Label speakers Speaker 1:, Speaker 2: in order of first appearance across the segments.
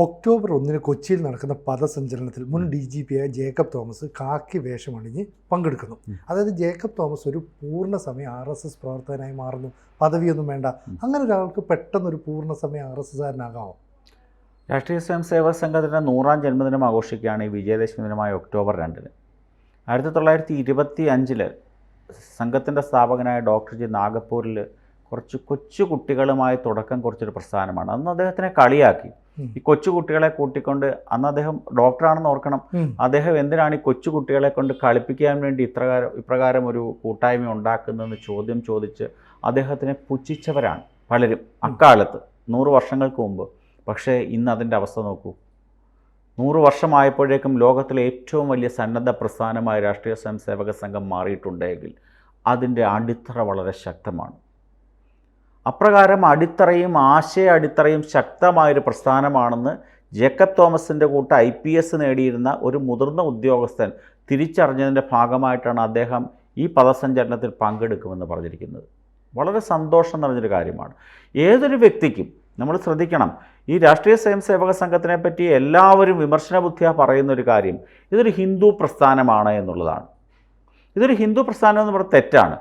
Speaker 1: October 1 കൊച്ചിയിൽ നടക്കുന്ന പദസഞ്ചലനത്തിൽ മുൻ DGP ആയ ജേക്കബ് തോമസ് കാക്കി വേഷമണിഞ്ഞ് പങ്കെടുക്കുന്നു. അതായത് ജേക്കബ് തോമസ് ഒരു പൂർണ്ണസമയ RSS പ്രവർത്തകനായി മാറുന്നു. പദവിയൊന്നും വേണ്ട. അങ്ങനെ ഒരാൾക്ക് പെട്ടെന്നൊരു പൂർണ്ണസമയ RSSകാരനാകാമോ?
Speaker 2: രാഷ്ട്രീയ സ്വയം സേവക സംഘത്തിൻ്റെ 100ാം ജന്മദിനം ആഘോഷിക്കുകയാണ് ഈ വിജയദശമി ദിനമായ ഒക്ടോബർ 2. 1925 സംഘത്തിൻ്റെ സ്ഥാപകനായ ഡോക്ടർ ജി നാഗപ്പൂരിൽ കുറച്ച് കൊച്ചു കുട്ടികളുമായി തുടക്കം കുറിച്ചൊരു പ്രസ്ഥാനമാണ്. അന്ന് അദ്ദേഹത്തിനെ കളിയാക്കി. ഈ കൊച്ചു കുട്ടികളെ കൂട്ടിക്കൊണ്ട്, അന്ന് അദ്ദേഹം ഡോക്ടറാണെന്ന് ഓർക്കണം, അദ്ദേഹം എന്തിനാണ് ഈ കൊച്ചു കുട്ടികളെ കൊണ്ട് കളിപ്പിക്കാൻ വേണ്ടി ഇപ്രകാരം ഒരു കൂട്ടായ്മ ഉണ്ടാക്കുന്നതെന്ന് ചോദ്യം ചോദിച്ച് അദ്ദേഹത്തിനെ പുച്ഛിച്ചവരാണ് പലരും അക്കാലത്ത്, 100 വർഷങ്ങൾക്ക് മുമ്പ്. പക്ഷേ ഇന്ന് അതിൻ്റെ അവസ്ഥ നോക്കൂ. 100 വർഷമായപ്പോഴേക്കും ലോകത്തിലെ ഏറ്റവും വലിയ സന്നദ്ധ പ്രസ്ഥാനമായ രാഷ്ട്രീയ സ്വയം സേവക സംഘം മാറിയിട്ടുണ്ടെങ്കിൽ അതിൻ്റെ അടിത്തറ വളരെ ശക്തമാണ്. അപ്രകാരം അടിത്തറയും ആശയ അടിത്തറയും ശക്തമായൊരു പ്രസ്ഥാനമാണെന്ന് ജേക്കബ് തോമസിൻ്റെ കൂട്ട് IPS നേടിയിരുന്ന ഒരു മുതിർന്ന ഉദ്യോഗസ്ഥൻ തിരിച്ചറിഞ്ഞതിൻ്റെ ഭാഗമായിട്ടാണ് അദ്ദേഹം ഈ പദസഞ്ചലനത്തിൽ പങ്കെടുക്കുമെന്ന് പറഞ്ഞിരിക്കുന്നത്. വളരെ സന്തോഷം നിറഞ്ഞൊരു കാര്യമാണ്. ഏതൊരു വ്യക്തിക്കും നമ്മൾ ശ്രദ്ധിക്കണം, ഈ രാഷ്ട്രീയ സ്വയം സേവക സംഘത്തിനെ പറ്റി എല്ലാവരും വിമർശന ബുദ്ധിയാ പറയുന്നൊരു കാര്യം, ഇതൊരു ഹിന്ദു പ്രസ്ഥാനമാണ് എന്നുള്ളതാണ്. ഇതൊരു ഹിന്ദു പ്രസ്ഥാനം എന്ന് പറഞ്ഞാൽ തെറ്റാണ്.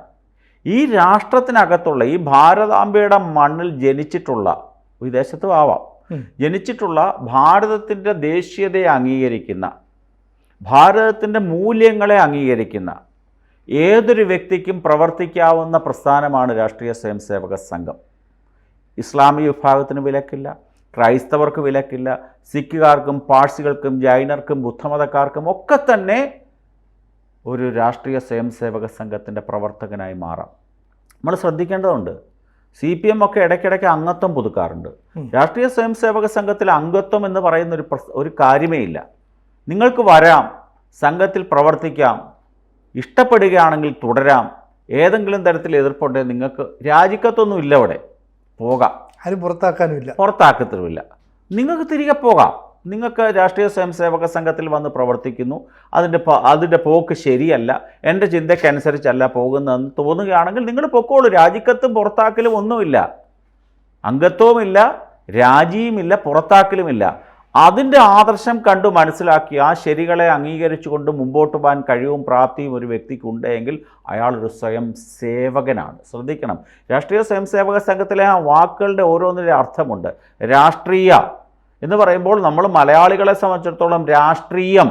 Speaker 2: ഈ രാഷ്ട്രത്തിനകത്തുള്ള, ഈ ഭാരതാംബയുടെ മണ്ണിൽ ജനിച്ചിട്ടുള്ള, വിദേശത്തും ആവാം, ജനിച്ചിട്ടുള്ള ഭാരതത്തിൻ്റെ ദേശീയതയെ അംഗീകരിക്കുന്ന, ഭാരതത്തിൻ്റെ മൂല്യങ്ങളെ അംഗീകരിക്കുന്ന ഏതൊരു വ്യക്തിക്കും പ്രവർത്തിക്കാവുന്ന പ്രസ്ഥാനമാണ് രാഷ്ട്രീയ സ്വയം സേവക സംഘം. ഇസ്ലാമിക വിഭാഗത്തിന് വിലക്കില്ല, ക്രൈസ്തവർക്ക് വിലക്കില്ല, സിഖുകാർക്കും പാഴ്സികൾക്കും ജൈനർക്കും ബുദ്ധമതക്കാർക്കും ഒക്കെ തന്നെ ഒരു രാഷ്ട്രീയ സ്വയം സേവക സംഘത്തിൻ്റെ പ്രവർത്തകനായി മാറാം. നമ്മൾ ശ്രദ്ധിക്കേണ്ടതുണ്ട്. CPM ഒക്കെ ഇടയ്ക്കിടയ്ക്ക് അംഗത്വം പുതുക്കാറുണ്ട്. രാഷ്ട്രീയ സ്വയം സേവക സംഘത്തിൽ അംഗത്വം എന്ന് പറയുന്ന ഒരു കാര്യമേ ഇല്ല. നിങ്ങൾക്ക് വരാം, സംഘത്തിൽ പ്രവർത്തിക്കാം, ഇഷ്ടപ്പെടുകയാണെങ്കിൽ തുടരാം. ഏതെങ്കിലും തരത്തിൽ എതിർപ്പുണ്ടെങ്കിൽ നിങ്ങൾക്ക് രാജിക്കത്തൊന്നും ഇല്ല, ഇവിടെ പോകാം,
Speaker 1: ആരും
Speaker 2: പുറത്താക്കത്തുമില്ല. നിങ്ങൾക്ക് തിരികെ പോകാം. നിങ്ങൾക്ക് രാഷ്ട്രീയ സ്വയം സേവക സംഘത്തിൽ വന്ന് പ്രവർത്തിക്കുന്നു, അതിൻ്റെ പോക്ക് ശരിയല്ല, എൻ്റെ ചിന്തയ്ക്കനുസരിച്ചല്ല പോകുന്നതെന്ന് തോന്നുകയാണെങ്കിൽ നിങ്ങൾ പൊക്കോളൂ. രാജിക്കത്തും പുറത്താക്കലും ഒന്നുമില്ല, അംഗത്വവുമില്ല, രാജിയുമില്ല, പുറത്താക്കലുമില്ല. അതിൻ്റെ ആദർശം കണ്ടു മനസ്സിലാക്കി ആ ശരികളെ അംഗീകരിച്ചുകൊണ്ട് മുമ്പോട്ട് പോകാൻ കഴിവും പ്രാപ്തിയും ഒരു വ്യക്തിക്കുണ്ടെങ്കിൽ അയാളൊരു സ്വയം സേവകനാണ്. ശ്രദ്ധിക്കണം, രാഷ്ട്രീയ സ്വയം സേവക സംഘത്തിലെ ആ വാക്കുകളുടെ ഓരോന്നിൻ്റെ അർത്ഥമുണ്ട്. രാഷ്ട്രീയ എന്ന് പറയുമ്പോൾ നമ്മൾ മലയാളികളെ സംബന്ധിച്ചിടത്തോളം രാഷ്ട്രീയം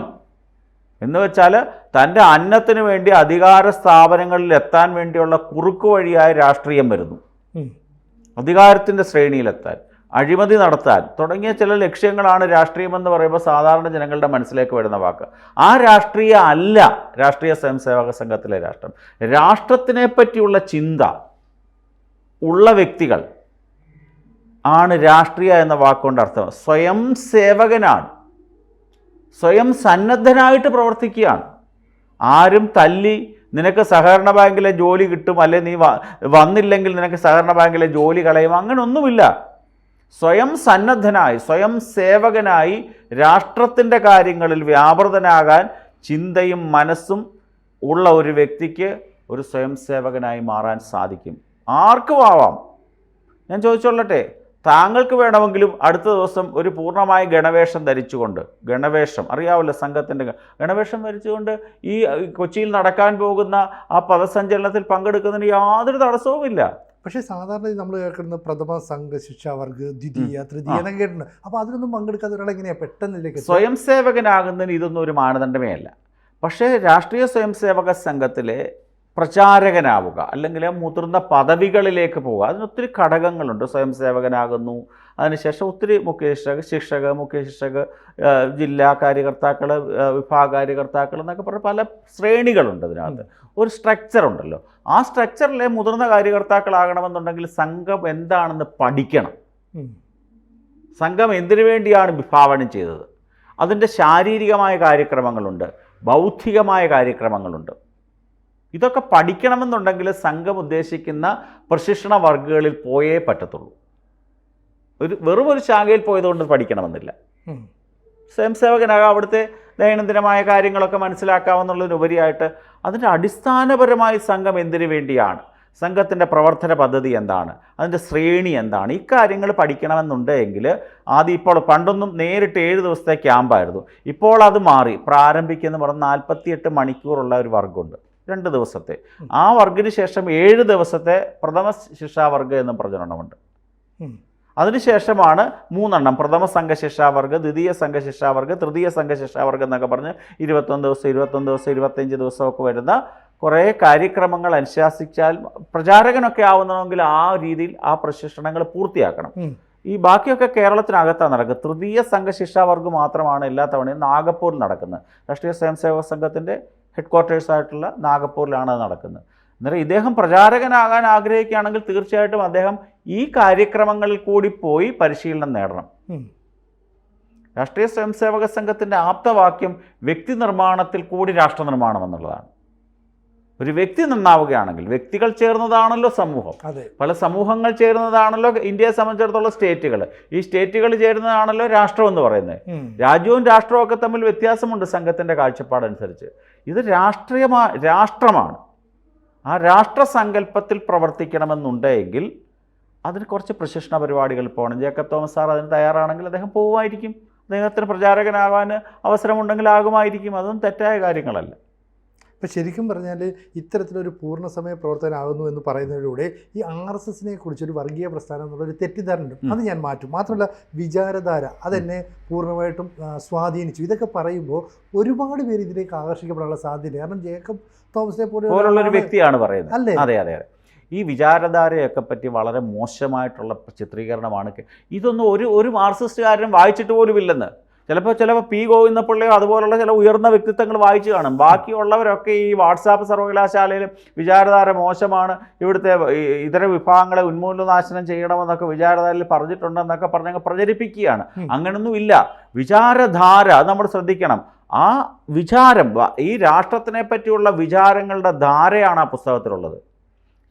Speaker 2: എന്ന് വെച്ചാൽ തൻ്റെ അന്നത്തിന് വേണ്ടി അധികാര സ്ഥാപനങ്ങളിൽ എത്താൻ വേണ്ടിയുള്ള കുറുക്കു വഴിയായ രാഷ്ട്രീയം വരുന്നു. അധികാരത്തിൻ്റെ ശ്രേണിയിലെത്താൻ, അഴിമതി നടത്താൻ തുടങ്ങിയ ചില ലക്ഷ്യങ്ങളാണ് രാഷ്ട്രീയമെന്ന് പറയുമ്പോൾ സാധാരണ ജനങ്ങളുടെ മനസ്സിലേക്ക് വരുന്ന വാക്ക്. ആ രാഷ്ട്രീയ അല്ല രാഷ്ട്രീയ സ്വയം സേവക സംഘത്തിലെ രാഷ്ട്രം. രാഷ്ട്രത്തിനെ പറ്റിയുള്ള ചിന്ത ഉള്ള വ്യക്തികൾ ആണ് രാഷ്ട്രീയ എന്ന വാക്കുകൊണ്ട് അർത്ഥം. സ്വയം സേവകനാണ്, സ്വയം സന്നദ്ധനായിട്ട് പ്രവർത്തിക്കുകയാണ്. ആരും തല്ലി നിനക്ക് സഹകരണ ബാങ്കിലെ ജോലി കിട്ടും, അല്ലെ നീ വന്നില്ലെങ്കിൽ നിനക്ക് സഹകരണ ബാങ്കിലെ ജോലി കളയും, അങ്ങനെയൊന്നുമില്ല. സ്വയം സന്നദ്ധനായി, സ്വയം സേവകനായി രാഷ്ട്രത്തിൻ്റെ കാര്യങ്ങളിൽ വ്യാപൃതനാകാൻ ചിന്തയും മനസ്സും ഉള്ള ഒരു വ്യക്തിക്ക് ഒരു സ്വയം സേവകനായി മാറാൻ സാധിക്കും. ആർക്കും ആവാം. ഞാൻ ചോദിച്ചോളട്ടെ, താങ്കൾക്ക് വേണമെങ്കിലും അടുത്ത ദിവസം ഒരു പൂർണ്ണമായ ഗണവേഷം ധരിച്ചുകൊണ്ട്, ഗണവേഷം അറിയാമല്ലോ, സംഘത്തിൻ്റെ ഗണവേഷം ധരിച്ചുകൊണ്ട് ഈ കൊച്ചിയിൽ നടക്കാൻ പോകുന്ന ആ പദസഞ്ചലനത്തിൽ പങ്കെടുക്കുന്നതിന് യാതൊരു തടസ്സവുമില്ല.
Speaker 1: പക്ഷേ സാധാരണ നമ്മൾ കേൾക്കുന്ന പ്രഥമ സംഘ ശിക്ഷാവർഗ്, ദ്വിതീയ, തൃതീയ എന്നൊക്കെ കേട്ടിട്ടുണ്ട്. അപ്പോൾ അതിനൊന്നും പങ്കെടുക്കാത്ത ഒരാൾ എങ്ങനെയാണ് പെട്ടെന്നിലേക്ക്
Speaker 2: സ്വയം സേവകനാകുന്നതിന് ഇതൊന്നും ഒരു മാനദണ്ഡമേ അല്ല. പക്ഷേ രാഷ്ട്രീയ സ്വയം സേവക സംഘത്തിലെ പ്രചാരകനാവുക, അല്ലെങ്കിൽ മുതിർന്ന പദവികളിലേക്ക് പോവുക, അതിനൊത്തിരി ഘടകങ്ങളുണ്ട്. സ്വയം സേവകനാകുന്നു, അതിനുശേഷം ഒത്തിരി മുഖ്യ ശിക്ഷക്, മുഖ്യ ശിക്ഷക്, ജില്ലാ കാര്യകർത്താക്കൾ, വിഭാഗ കാര്യകർത്താക്കൾ എന്നൊക്കെ പറഞ്ഞ പല ശ്രേണികളുണ്ട്. അതിനകത്ത് ഒരു സ്ട്രക്ചർ ഉണ്ടല്ലോ. ആ സ്ട്രക്ചറിലെ മുതിർന്ന കാര്യകർത്താക്കളാകണമെന്നുണ്ടെങ്കിൽ സംഘം എന്താണെന്ന് പഠിക്കണം. സംഘം എന്തിനു വേണ്ടിയാണ് വിഭാവനം ചെയ്തത്, അതിൻ്റെ ശാരീരികമായ കാര്യക്രമങ്ങളുണ്ട്, ബൗദ്ധികമായ കാര്യക്രമങ്ങളുണ്ട്. ഇതൊക്കെ പഠിക്കണമെന്നുണ്ടെങ്കിൽ സംഘം ഉദ്ദേശിക്കുന്ന പ്രശിക്ഷണ വർഗുകളിൽ പോയേ പറ്റത്തുള്ളൂ. വെറും ഒരു ശാഖയിൽ പോയതുകൊണ്ട് പഠിക്കണമെന്നില്ല. സ്വയം സേവകനാകാം, അവിടുത്തെ ദൈനംദിനമായ കാര്യങ്ങളൊക്കെ മനസ്സിലാക്കാമെന്നുള്ളതിനുപരിയായിട്ട് അതിൻ്റെ അടിസ്ഥാനപരമായി സംഘം എന്തിനു വേണ്ടിയാണ്, സംഘത്തിൻ്റെ പ്രവർത്തന പദ്ധതി എന്താണ്, അതിൻ്റെ ശ്രേണി എന്താണ്, ഇക്കാര്യങ്ങൾ പഠിക്കണമെന്നുണ്ടെങ്കിൽ ആദ്യം ഇപ്പോൾ പണ്ടൊന്നും നേരിട്ട് 7 ദിവസത്തെ ക്യാമ്പായിരുന്നു. ഇപ്പോൾ അത് മാറി. പ്രാരംഭിക്കുന്ന പറഞ്ഞ് 48 മണിക്കൂറുള്ള ഒരു വർഗമുണ്ട്, 2 ദിവസത്തെ. ആ വർഗിന് ശേഷം 7 ദിവസത്തെ പ്രഥമ ശിക്ഷാവർഗം എന്ന് പറഞ്ഞൊരെണ്ണമുണ്ട്. അതിനുശേഷമാണ് 3 എണ്ണം: പ്രഥമ സംഘശിക്ഷാവർഗ, ദ്വിതീയ സംഘശിക്ഷാവർഗ, തൃതീയ സംഘശിക്ഷാവർഗം എന്നൊക്കെ പറഞ്ഞ് 21 ദിവസം, 25 ദിവസമൊക്കെ വരുന്ന കുറേ കാര്യക്രമങ്ങൾ അനുശാസിച്ചാൽ പ്രചാരകനൊക്കെ ആവുന്നതെങ്കിൽ ആ രീതിയിൽ ആ പ്രശിക്ഷണങ്ങൾ പൂർത്തിയാക്കണം. ഈ ബാക്കിയൊക്കെ കേരളത്തിനകത്താണ് നടക്കുന്നത്. തൃതീയ സംഘശിക്ഷാവർഗം മാത്രമാണ് എല്ലാ തവണയും നാഗപ്പൂരിൽ നടക്കുന്നത്. രാഷ്ട്രീയ സ്വയംസേവക സംഘത്തിൻ്റെ ഹെഡ്ക്വാർട്ടേഴ്സായിട്ടുള്ള നാഗപ്പൂരിലാണ് അത് നടക്കുന്നത്. അന്നേരം ഇദ്ദേഹം പ്രചാരകനാകാൻ ആഗ്രഹിക്കുകയാണെങ്കിൽ തീർച്ചയായിട്ടും അദ്ദേഹം ഈ കാര്യക്രമങ്ങളിൽ കൂടി പോയി പരിശീലനം നേടണം. രാഷ്ട്രീയ സ്വയംസേവക സംഘത്തിൻ്റെ ആപ്തവാക്യം വ്യക്തി നിർമ്മാണത്തിൽ കൂടി രാഷ്ട്ര നിർമ്മാണം എന്നുള്ളതാണ്. ഒരു വ്യക്തി നന്നാവുകയാണെങ്കിൽ, വ്യക്തികൾ ചേർന്നതാണല്ലോ സമൂഹം, പല സമൂഹങ്ങൾ ചേരുന്നതാണല്ലോ ഇന്ത്യയെ സംബന്ധിച്ചിടത്തോളം സ്റ്റേറ്റുകൾ, ഈ സ്റ്റേറ്റുകൾ ചേരുന്നതാണല്ലോ രാഷ്ട്രം എന്ന് പറയുന്നത്. രാജ്യവും രാഷ്ട്രവും ഒക്കെ തമ്മിൽ വ്യത്യാസമുണ്ട് സംഘത്തിൻ്റെ കാഴ്ചപ്പാടനുസരിച്ച്. ഇത് രാഷ്ട്രമാണ്. ആ രാഷ്ട്രസങ്കല്പത്തിൽ പ്രവർത്തിക്കണമെന്നുണ്ടെങ്കിൽ അതിന് കുറച്ച് പ്രശിക്ഷണ പരിപാടികൾ പോകണം. ജേക്കബ് തോമസ് സാർ അതിന് തയ്യാറാണെങ്കിൽ അദ്ദേഹം പോവുമായിരിക്കും. അദ്ദേഹത്തിന് പ്രചാരകനാകാൻ അവസരമുണ്ടെങ്കിൽ ആകുമായിരിക്കും. അതൊന്നും തെറ്റായ കാര്യങ്ങളല്ല.
Speaker 1: ഇപ്പം ശരിക്കും പറഞ്ഞാൽ ഇത്തരത്തിലൊരു പൂർണ്ണസമയ പ്രവർത്തകനാകുന്നു എന്ന് പറയുന്നതിലൂടെ ഈ RSSനെ കുറിച്ചൊരു വർഗീയ പ്രസ്ഥാനം എന്നുള്ളൊരു തെറ്റിദ്ധാരണ അത് ഞാൻ മാറ്റും. മാത്രമല്ല വിചാരധാര അതെന്നെ പൂർണ്ണമായിട്ടും സ്വാധീനിച്ചു. ഇതൊക്കെ പറയുമ്പോൾ ഒരുപാട് പേര് ഇതിലേക്ക് ആകർഷിക്കപ്പെടാനുള്ള സാധ്യത. കാരണം ജേക്കബ് തോമസിനെ
Speaker 2: പോലുള്ളൊരു വ്യക്തിയാണ് പറയുന്നത്. അല്ലേ? അതെ അതെ അതെ. ഈ വിചാരധാരയൊക്കെ പറ്റി വളരെ മോശമായിട്ടുള്ള ചിത്രീകരണമാണ്. ഇതൊന്നും ഒരു മാർക്സിസ്റ്റുകാരനും വായിച്ചിട്ട് പോലുമില്ലെന്ന്. ചിലപ്പോൾ പി ഗോവിന്ദപിള്ളയോ അതുപോലുള്ള ചില ഉയർന്ന വ്യക്തിത്വങ്ങൾ വായിച്ചു കാണും. ബാക്കിയുള്ളവരൊക്കെ ഈ വാട്സാപ്പ് സർവകലാശാലയിലും വിചാരധാര മോശമാണ്, ഇവിടുത്തെ ഇതര വിഭാഗങ്ങളെ ഉന്മൂലനാശനം ചെയ്യണമെന്നൊക്കെ വിചാരധാരയിൽ പറഞ്ഞിട്ടുണ്ടെന്നൊക്കെ പറഞ്ഞങ്ങ് പ്രചരിപ്പിക്കുകയാണ്. അങ്ങനൊന്നും ഇല്ല. വിചാരധാര അത് നമ്മൾ ശ്രദ്ധിക്കണം. ആ വിചാരം, ഈ രാഷ്ട്രത്തിനെ പറ്റിയുള്ള വിചാരങ്ങളുടെ ധാരയാണ് ആ പുസ്തകത്തിലുള്ളത്.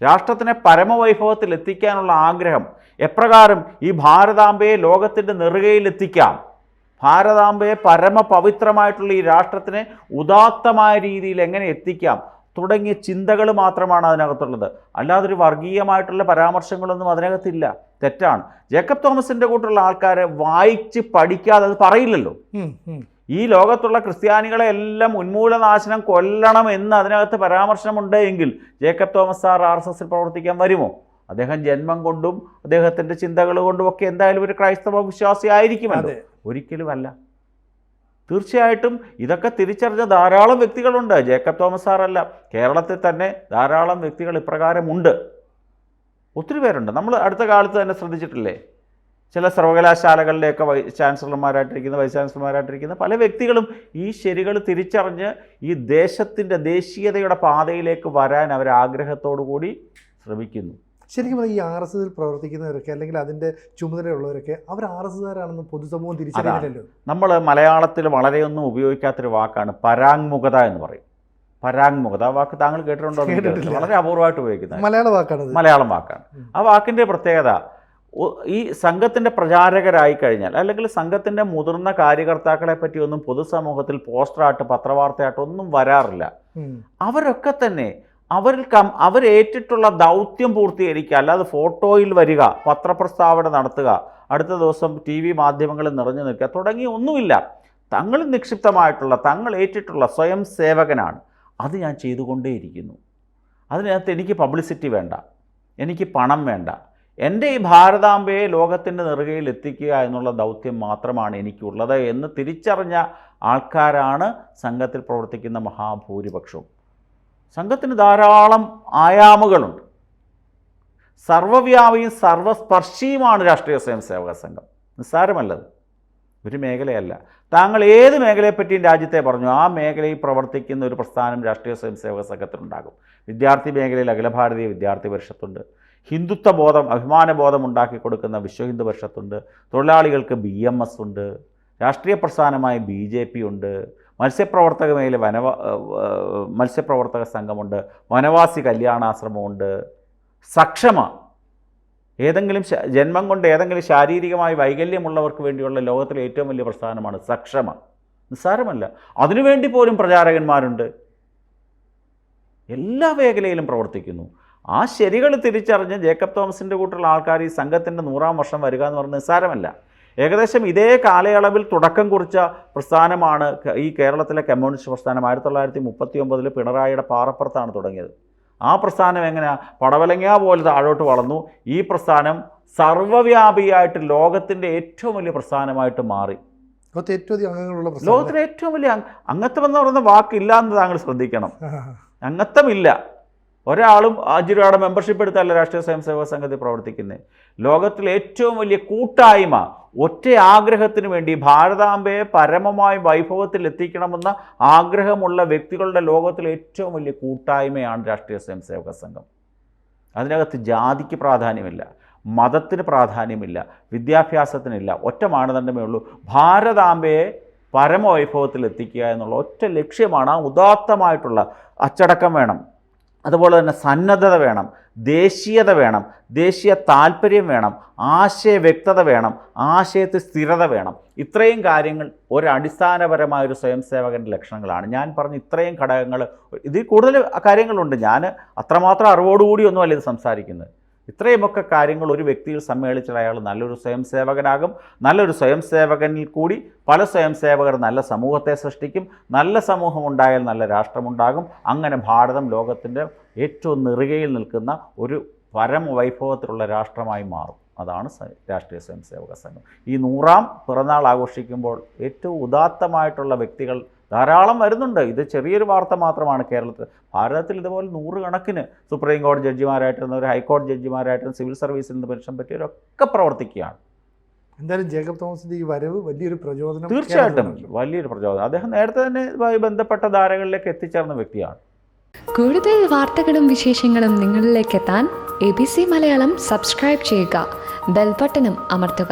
Speaker 2: രാഷ്ട്രത്തിനെ പരമവൈഭവത്തിൽ എത്തിക്കാനുള്ള ആഗ്രഹം, എപ്രകാരം ഈ ഭാരതാംബയെ ലോകത്തിൻ്റെ നെറുകയിലെത്തിക്കാം, ഭാരതാംബയെ പരമപവിത്രമായിട്ടുള്ള ഈ രാഷ്ട്രത്തിനെ ഉദാത്തമായ രീതിയിൽ എങ്ങനെ എത്തിക്കാം തുടങ്ങിയ ചിന്തകൾ മാത്രമാണ് അതിനകത്തുള്ളത്. അല്ലാതെ ഒരു വർഗീയമായിട്ടുള്ള പരാമർശങ്ങളൊന്നും അതിനകത്തില്ല. തെറ്റാണ്. ജേക്കബ് തോമസിൻ്റെ കൂട്ടുള്ള ആൾക്കാരെ വായിച്ച് പഠിക്കാതെ അത് പറയില്ലല്ലോ. ഈ ലോകത്തുള്ള ക്രിസ്ത്യാനികളെ എല്ലാം ഉന്മൂലനാശനം കൊല്ലണം എന്ന് അതിനകത്ത് പരാമർശമുണ്ട് എങ്കിൽ ജേക്കബ് തോമസ് സാർ RSSൽ പ്രവർത്തിക്കാൻ വരുമോ? അദ്ദേഹം ജന്മം കൊണ്ടും അദ്ദേഹത്തിൻ്റെ ചിന്തകൾ കൊണ്ടും ഒക്കെ എന്തായാലും ഒരു ക്രൈസ്തവ വിശ്വാസി ആയിരിക്കുമല്ലോ. ഒരിക്കലുമല്ല. തീർച്ചയായിട്ടും ഇതൊക്കെ തിരിച്ചറിഞ്ഞ ധാരാളം വ്യക്തികളുണ്ട്. ജേക്കബ് തോമസ് സാറല്ല, കേരളത്തിൽ തന്നെ ധാരാളം വ്യക്തികൾ ഇപ്രകാരമുണ്ട്. ഒത്തിരി പേരുണ്ട്. നമ്മൾ അടുത്ത കാലത്ത് തന്നെ ശ്രദ്ധിച്ചിട്ടില്ലേ, ചില സർവകലാശാലകളിലെയൊക്കെ വൈസ് ചാൻസലർമാരായിട്ടിരിക്കുന്ന പല വ്യക്തികളും ഈ ശരികൾ തിരിച്ചറിഞ്ഞ് ഈ ദേശത്തിൻ്റെ ദേശീയതയുടെ പാതയിലേക്ക് വരാൻ അവർ ആഗ്രഹത്തോടു കൂടി ശ്രമിക്കുന്നു.
Speaker 1: ശരിക്കും ഈ RSSൽ പ്രവർത്തിക്കുന്നവരൊക്കെ അല്ലെങ്കിൽ അതിൻ്റെ ചുമതലയുള്ളവരൊക്കെ അവർ RSSകാരാണെന്ന് പൊതുസമൂഹം തിരിച്ചറിയില്ലല്ലോ.
Speaker 2: നമ്മൾ മലയാളത്തിൽ വളരെയൊന്നും ഉപയോഗിക്കാത്തൊരു വാക്കാണ് പരാങ്മുഖത എന്ന് പറയും. പരാങ്മുഖത ആ വാക്ക് താങ്കൾ കേട്ടിട്ടുണ്ടോ? വളരെ അപൂർവമായിട്ട് ഉപയോഗിക്കുന്നത് മലയാളം വാക്കാണ്. ആ വാക്കിൻ്റെ പ്രത്യേകത, ഈ സംഘത്തിൻ്റെ പ്രചാരകരായി കഴിഞ്ഞാൽ അല്ലെങ്കിൽ സംഘത്തിൻ്റെ മുതിർന്ന കാര്യകർത്താക്കളെ പറ്റിയൊന്നും പൊതുസമൂഹത്തിൽ പോസ്റ്ററായിട്ട് പത്രവാർത്തയായിട്ട് ഒന്നും വരാറില്ല. അവരൊക്കെ തന്നെ അവരേറ്റിട്ടുള്ള ദൗത്യം പൂർത്തീകരിക്കുക, അല്ലാതെ ഫോട്ടോയിൽ വരിക, പത്രപ്രസ്താവന നടത്തുക, അടുത്ത ദിവസം TV മാധ്യമങ്ങളിൽ നിറഞ്ഞു നിൽക്കുക തുടങ്ങിയ ഒന്നുമില്ല. തങ്ങൾ നിക്ഷിപ്തമായിട്ടുള്ള, തങ്ങൾ ഏറ്റിട്ടുള്ള സ്വയം സേവകനാണ്. അത് ഞാൻ ചെയ്തുകൊണ്ടേയിരിക്കുന്നു. അതിനകത്ത് എനിക്ക് പബ്ലിസിറ്റി വേണ്ട, എനിക്ക് പണം വേണ്ട, എൻ്റെ ഈ ഭാരതാംബയെ ലോകത്തിൻ്റെ നെറുകയിൽ എത്തിക്കുക എന്നുള്ള ദൗത്യം മാത്രമാണ് എനിക്കുള്ളത് എന്ന് തിരിച്ചറിഞ്ഞ ആൾക്കാരാണ് സംഘത്തിൽ പ്രവർത്തിക്കുന്ന മഹാഭൂരിപക്ഷവും. സംഘത്തിന് ധാരാളം ആയാമുകളുണ്ട്. സർവ്വവ്യാപിയും സർവസ്പർശിയുമാണ് രാഷ്ട്രീയ സ്വയംസേവക സംഘം. നിസ്സാരമല്ലത്, ഒരു മേഖലയല്ല. താങ്കൾ ഏത് മേഖലയെപ്പറ്റിയും രാജ്യത്തെ പറഞ്ഞു, ആ മേഖലയിൽ പ്രവർത്തിക്കുന്ന ഒരു പ്രസ്ഥാനം രാഷ്ട്രീയ സ്വയംസേവക സംഘത്തിനുണ്ടാകും. വിദ്യാർത്ഥി മേഖലയിൽ അഖില ഭാരതീയ വിദ്യാർത്ഥി പരിഷത്തുണ്ട്. ഹിന്ദുത്വ ബോധം, അഭിമാനബോധം ഉണ്ടാക്കി കൊടുക്കുന്ന വിശ്വ ഹിന്ദു പരിഷത്തുണ്ട്. തൊഴിലാളികൾക്ക് BMS ഉണ്ട്. രാഷ്ട്രീയ പ്രസ്ഥാനമായ BJP ഉണ്ട്. മത്സ്യപ്രവർത്തക മേഖല മത്സ്യപ്രവർത്തക സംഘമുണ്ട്. വനവാസി കല്യാണാശ്രമമുണ്ട്. സക്ഷമ, ഏതെങ്കിലും ജന്മം കൊണ്ട് ഏതെങ്കിലും ശാരീരികമായി വൈകല്യമുള്ളവർക്ക് വേണ്ടിയുള്ള ലോകത്തിലെ ഏറ്റവും വലിയ പ്രസ്ഥാനമാണ് സക്ഷമ. നിസ്സാരമല്ല. അതിനുവേണ്ടി പോലും പ്രചാരകന്മാരുണ്ട്. എല്ലാ മേഖലയിലും പ്രവർത്തിക്കുന്നു. ആ ശരികൾ തിരിച്ചറിഞ്ഞ് ജേക്കബ് തോമസിൻ്റെ കൂട്ടുള്ള ആൾക്കാർ ഈ സംഘത്തിൻ്റെ 100-ാം വർഷം വരിക എന്ന് പറയുന്നത് നിസ്സാരമല്ല. ഏകദേശം ഇതേ കാലയളവിൽ തുടക്കം കുറിച്ച പ്രസ്ഥാനമാണ് ഈ കേരളത്തിലെ കമ്മ്യൂണിസ്റ്റ് പ്രസ്ഥാനം. 1939 പിണറായിയുടെ പാറപ്പുറത്താണ് തുടങ്ങിയത്. ആ പ്രസ്ഥാനം എങ്ങനെയാണ് പടവലങ്ങ പോലെ താഴോട്ട് വളർന്നു. ഈ പ്രസ്ഥാനം സർവ്വവ്യാപിയായിട്ട് ലോകത്തിൻ്റെ ഏറ്റവും വലിയ പ്രസ്ഥാനമായിട്ട് മാറി. ലോകത്തിലെ ഏറ്റവും വലിയ അംഗത്വം എന്ന് പറയുന്ന വാക്കില്ല എന്ന് താങ്കൾ ശ്രദ്ധിക്കണം. അംഗത്വമില്ല. ഒരാളും 5 രൂപയുടെ മെമ്പർഷിപ്പ് എടുത്തല്ല രാഷ്ട്രീയ സ്വയംസേവക സംഘത്തിൽ പ്രവർത്തിക്കുന്നത്. ലോകത്തിലെ ഏറ്റവും വലിയ കൂട്ടായ്മ, ഒറ്റ ആഗ്രഹത്തിന് വേണ്ടി ഭാരതാംബയെ പരമമായ വൈഭവത്തിൽ എത്തിക്കണമെന്ന ആഗ്രഹമുള്ള വ്യക്തികളുടെ ലോകത്തിലെ ഏറ്റവും വലിയ കൂട്ടായ്മയാണ് രാഷ്ട്രീയ സ്വയംസേവക സംഘം. അതിനകത്ത് ജാതിക്ക് പ്രാധാന്യമില്ല, മതത്തിന് പ്രാധാന്യമില്ല, വിദ്യാഭ്യാസത്തിനില്ല. ഒറ്റ മാനദണ്ഡമേ ഉള്ളൂ, ഭാരതാംബയെ പരമവൈഭവത്തിൽ എത്തിക്കുക എന്നുള്ള ഒറ്റ ലക്ഷ്യമാണ്. ആ ഉദാത്തമായിട്ടുള്ള അച്ചടക്കം വേണം, അതുപോലെ തന്നെ സന്നദ്ധത വേണം, ദേശീയത വേണം, ദേശീയ താല്പര്യം വേണം, ആശയ വ്യക്തത വേണം, ആശയത്തിൽ സ്ഥിരത വേണം. ഇത്രയും കാര്യങ്ങൾ ഒരടിസ്ഥാനപരമായൊരു സ്വയംസേവകൻ്റെ ലക്ഷണങ്ങളാണ്. ഞാൻ പറഞ്ഞ ഇത്രയും ഘടകങ്ങൾ, ഇതിൽ കൂടുതൽ കാര്യങ്ങളുണ്ട്. ഞാൻ അത്രമാത്രം അറിവോടുകൂടിയൊന്നുമല്ല ഇത് സംസാരിക്കുന്നത്. ഇത്രയുമൊക്കെ കാര്യങ്ങൾ ഒരു വ്യക്തിയിൽ സമ്മേളിച്ചാൽ അയാൾ നല്ലൊരു സ്വയംസേവകനാകും. നല്ലൊരു സ്വയംസേവകനിൽ കൂടി പല സ്വയംസേവകർ നല്ല സമൂഹത്തെ സൃഷ്ടിക്കും. നല്ല സമൂഹം ഉണ്ടായാൽ നല്ല രാഷ്ട്രമുണ്ടാകും. അങ്ങനെ ഭാരതം ലോകത്തിൻ്റെ ഏറ്റവും നെറുകയിൽ നിൽക്കുന്ന ഒരു പരമവൈഭവത്തിലുള്ള രാഷ്ട്രമായി മാറും. അതാണ് രാഷ്ട്രീയ സ്വയംസേവക സംഘം. ഈ 100-ാം പിറന്നാൾ ആഘോഷിക്കുമ്പോൾ ഏറ്റവും ഉദാത്തമായിട്ടുള്ള വ്യക്തികൾ ധാരാളം വരുന്നുണ്ട്. ഇത് ചെറിയൊരു വാർത്ത മാത്രമാണ്. ഭാരതത്തിൽ ഇതുപോലെ 100 കണക്കിന് സുപ്രീം കോടതി ജഡ്ജിമാരായിട്ടിരുന്നവർ, ഹൈക്കോടതി ജഡ്ജിമാരായിട്ടിരുന്ന, സിവിൽ സർവീസിൽ നിന്ന് പെൻഷൻ പറ്റിയവരൊക്കെ പ്രവർത്തിക്കുകയാണ്.
Speaker 1: എന്തായാലും ജേക്കബ് തോമസിൻ്റെ ഈ വരവ് വലിയൊരു പ്രചോദനം,
Speaker 2: തീർച്ചയായിട്ടും വലിയൊരു പ്രചോദനം. അദ്ദേഹം നേരത്തെ തന്നെ ഇതുമായി ബന്ധപ്പെട്ട ധാരകളിലേക്ക് എത്തിച്ചേർന്ന വ്യക്തിയാണ്.
Speaker 3: കൂടുതൽ വാർത്തകളും വിശേഷങ്ങളും നിങ്ങളിലേക്ക് എത്താൻ ABC മലയാളം സബ്സ്ക്രൈബ് ചെയ്യുക, ബെൽ ബട്ടണും അമർത്തുക.